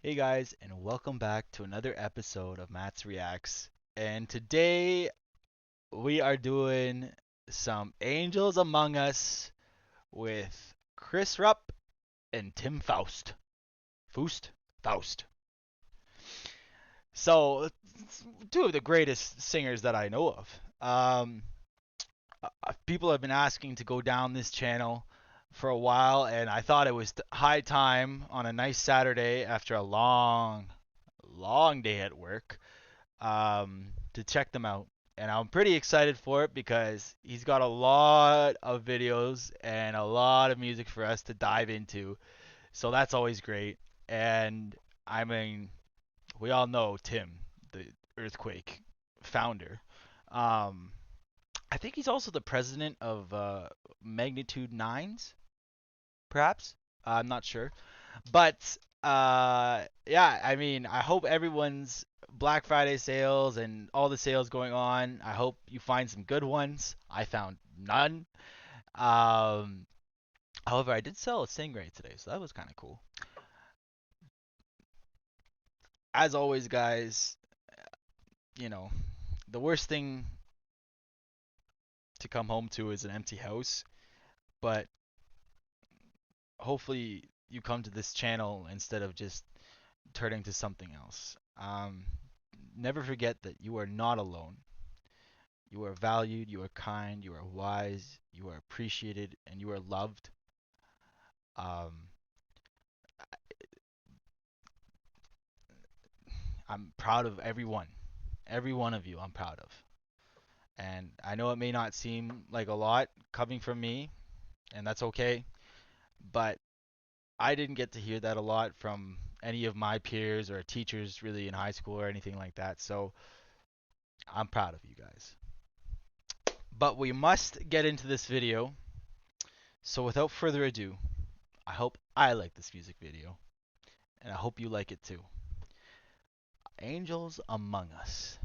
Hey guys, and welcome back to another episode of Matt's Reacts. And today we are doing some Angels Among Us with Chris Rupp and Tim Faust. Foust? Faust. So, two of the greatest singers that I know of. People have been asking to go down this channel for a while, and I thought it was high time on a nice Saturday after a long day at work to check them out. And I'm pretty excited for it because he's got a lot of videos and a lot of music for us to dive into. So that's always great. And I mean, we all know Tim, the Earthquake founder. Um, I think he's also the president of Magnitude Nines, perhaps. I'm not sure. But yeah, I mean, I hope everyone's Black Friday sales and all the sales going on. I hope you find some good ones. I found none. Um, However, I did sell a Stingray today, so that was kind of cool. As always, guys, you know, the worst thing to come home to is an empty house, but hopefully you come to this channel instead of just turning to something else. Never forget that you are not alone. You are valued, you are kind, you are wise, you are appreciated, and you are loved. Um, I'm proud of everyone. Every one of you, I'm proud of. And I know it may not seem like a lot coming from me, and that's okay, but I didn't get to hear that a lot from any of my peers or teachers really in high school or anything like that. So I'm proud of you guys. But we must get into this video. So without further ado, I hope I like this music video, and I hope you like it too. Angels Among Us.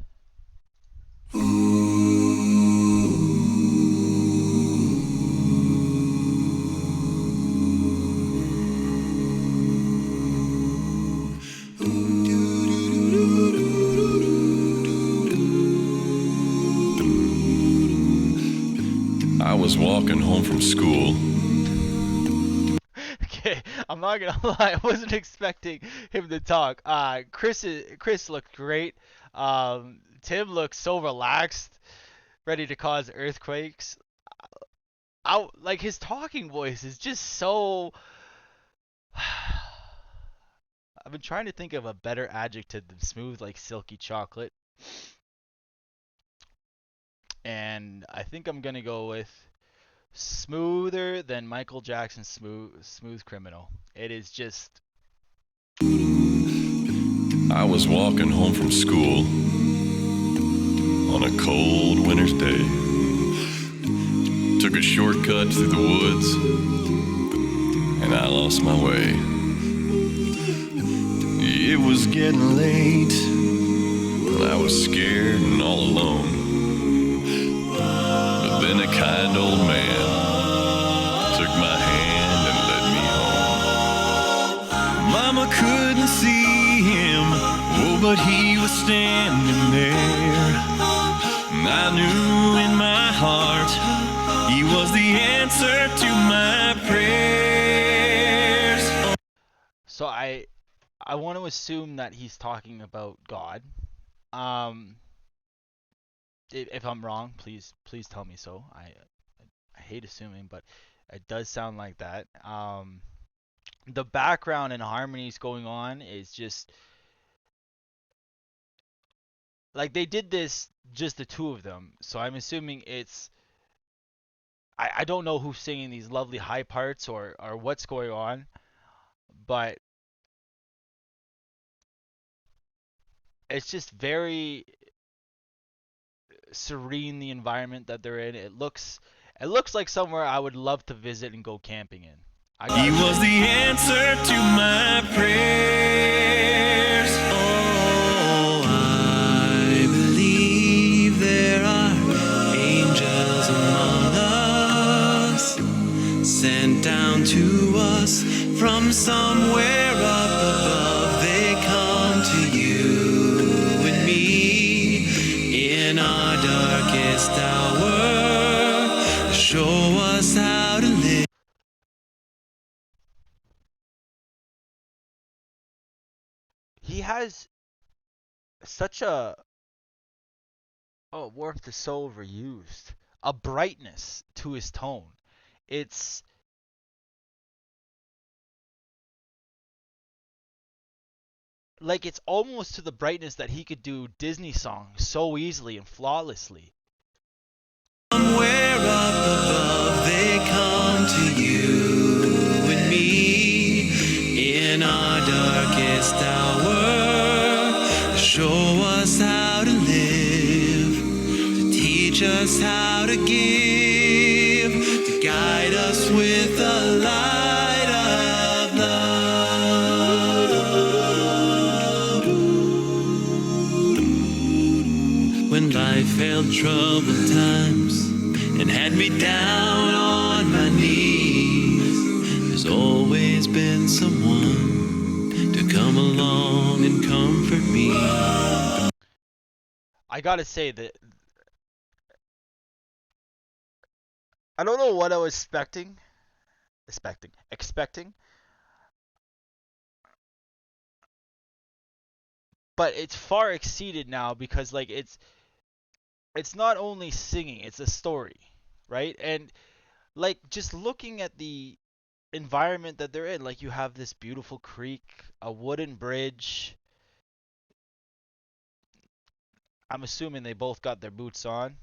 I was walking home from school. Okay, I'm not gonna lie, I wasn't expecting him to talk. Chris looked great. Tim looks so relaxed, ready to cause earthquakes. Like his talking voice is just so. I've been trying to think of a better adjective than smooth, like silky chocolate, and I think I'm gonna go with smoother than Michael Jackson's smooth criminal. It is just. I was walking home from school on a cold winter's day. Took a shortcut through the woods, and I lost my way. It was getting late, and I was scared and all alone. But then a kind old man took my hand and led me home. Mama couldn't see him, oh, but he was standing there. And I knew in my heart he was the answer to my prayers. So I want to assume that he's talking about God. Um, if I'm wrong, please tell me so. I hate assuming, but it does sound like that. The background and harmonies going on is just like they did this just the two of them. So I'm assuming it's I don't know who's singing these lovely high parts or what's going on, but it's just very serene the environment that they're in. It looks like somewhere I would love to visit and go camping in. He was the answer to my prayers. Oh, I believe there are angels among us, sent down to us from somewhere up above. They he has such a, oh, warmth is so overused, a brightness to his tone. It's like it's almost to the brightness that he could do Disney songs so easily and flawlessly. Somewhere up above they come to you and me in our darkest hour to show us how to live, to teach us how to give, to guide us with the light of love. When life held troubled times and had me down on my knees, there's always been someone to come along and comfort me. I gotta say that I don't know what I was expecting, but it's far exceeded now because like it's not only singing, it's a story, right? And like just looking at the environment that they're in, like you have this beautiful creek, a wooden bridge. I'm assuming they both got their boots on,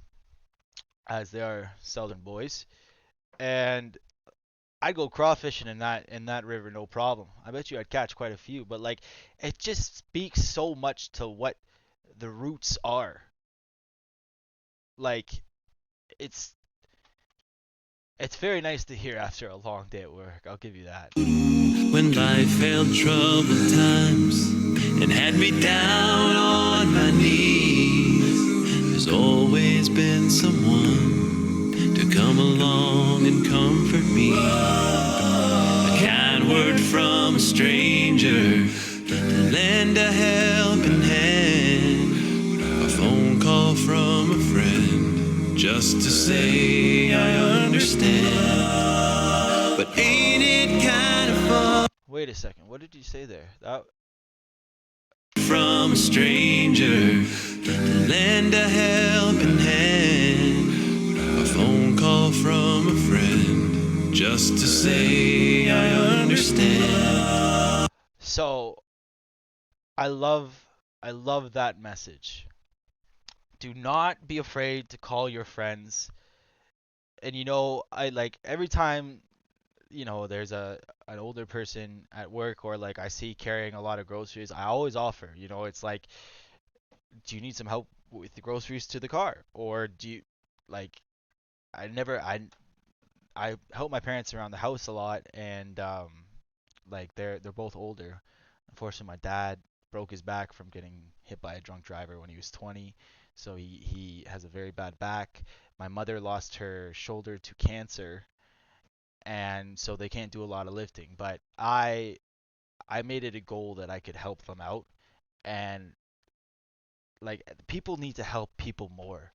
as they are Southern boys. And I'd go crawfishing in that river, no problem. I bet you I'd catch quite a few. But like, it just speaks so much to what the roots are. Like, it's it's very nice to hear after a long day at work. I'll give you that. When life held troubled times and had me down on my knees, there's always been someone to come along and comfort me. A kind word from a stranger to lend a helping hand, a phone call from a friend just to say I understand. But ain't it kind of fun? Wait a second. What did you say there? That From a stranger to lend a helping hand, a phone call from a friend just to say I understand. so I love that message. Do not be afraid to call your friends. And I like every time there's an older person at work or like I see carrying a lot of groceries, I always offer. It's like, do you need some help with the groceries to the car, or do you like? I never I help my parents around the house a lot, and like they're both older. Unfortunately, my dad broke his back from getting hit by a drunk driver when he was 20, so he has a very bad back. My mother lost her shoulder to cancer, and so they can't do a lot of lifting. But I made it a goal that I could help them out, and like people need to help people more.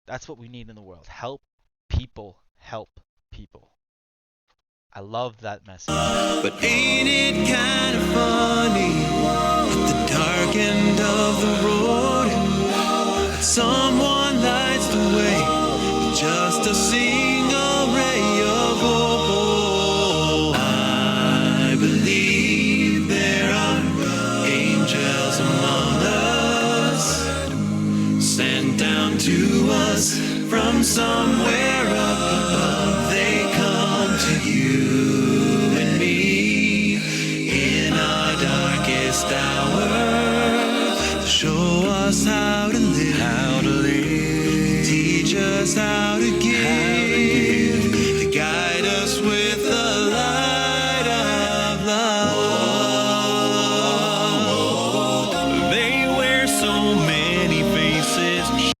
That's what we need in the world. Help people help people. I love that message. But ain't it kind of funny at the dark end of the road that someone lights the way with just a single ray of hope? I believe there are angels among us, sent down to us from somewhere up above. They come to you and me in our darkest hour to show us how to live, teach us how to give, to guide us with the light of love. They wear so many faces.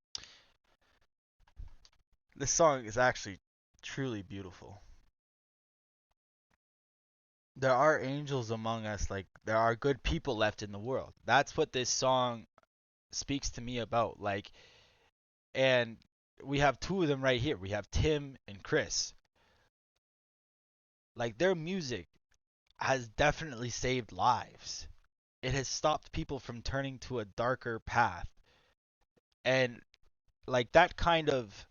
This song is actually truly beautiful. There are angels among us, like there are good people left in the world. That's what this song speaks to me about. Like, and we have two of them right here. We have Tim and Chris. Like their music has definitely saved lives. it has stopped people from turning to a darker path. And like that kind of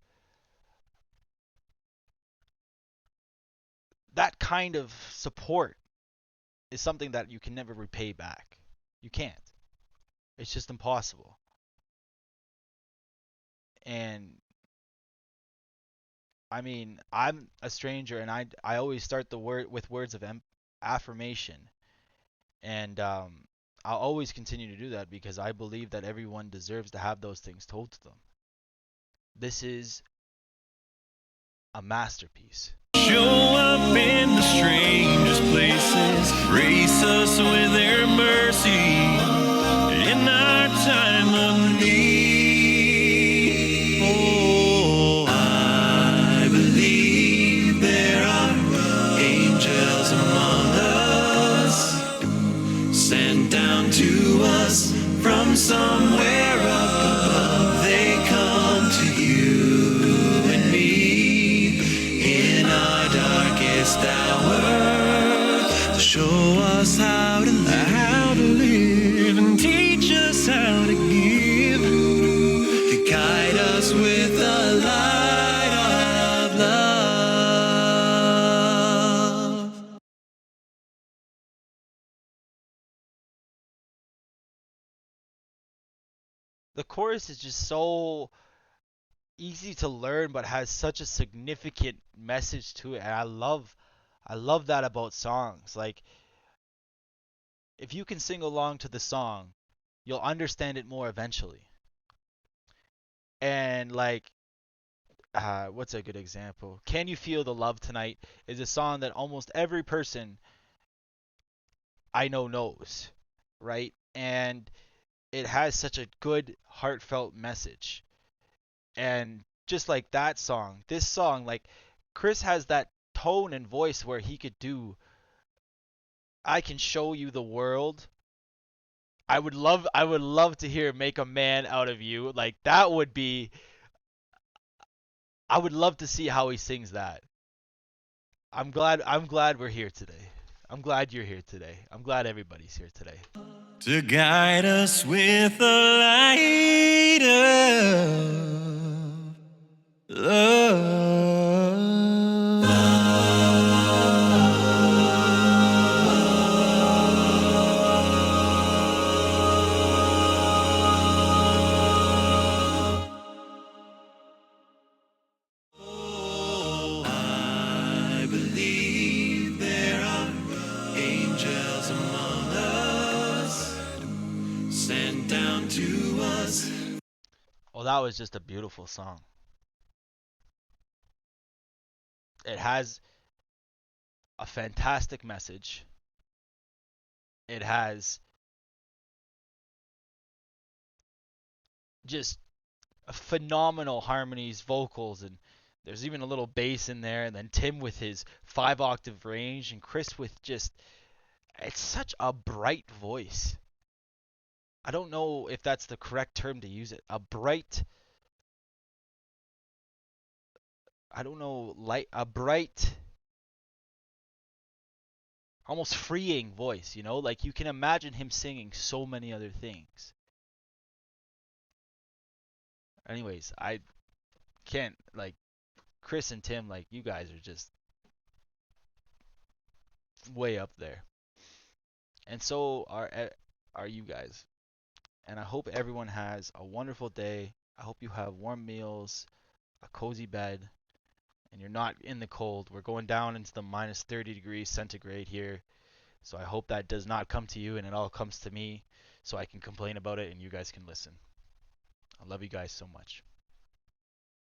support is something that you can never repay back. You can't. It's just impossible. And I mean, I'm a stranger, and I always start the word with words of affirmation, and I'll always continue to do that because I believe that everyone deserves to have those things told to them. This is a masterpiece. Show up in the strangest places, grace us with their mercy in our time of need. Oh, I believe there are angels among us, sent down to us from somewhere up above. They come to you and me in our darkest hour to show us how to live and teach us how to give, to guide us with the light of love. The chorus is just so easy to learn but has such a significant message to it, and I love that about songs. Like if you can sing along to the song, you'll understand it more eventually. And like what's a good example? Can You Feel the Love Tonight is a song that almost every person I know knows, right? And it has such a good heartfelt message. And just like that song, this song, like Chris has that tone and voice where he could do I Can Show You the World. I would love to hear Make a Man Out of You. Like that would be I would love to see how he sings that. I'm glad we're here today. I'm glad you're here today. I'm glad everybody's here today. To guide us with the light of love. Oh, I believe there are angels among us, sent down to us. Well, that was just a beautiful song. It has a fantastic message. It has just phenomenal harmonies, vocals, and there's even a little bass in there. And then Tim with his 5 octave range, and Chris with just it's such a bright voice. I don't know if that's the correct term to use it. A bright, I don't know, a bright, almost freeing voice, Like you can imagine him singing so many other things. Anyways, I can't, like, Chris and Tim, like, you guys are just way up there. And so are you guys. And I hope everyone has a wonderful day. I hope you have warm meals, a cozy bed, and you're not in the cold. We're going down into the minus 30 degrees centigrade here. So I hope that does not come to you and it all comes to me so I can complain about it and you guys can listen. I love you guys so much.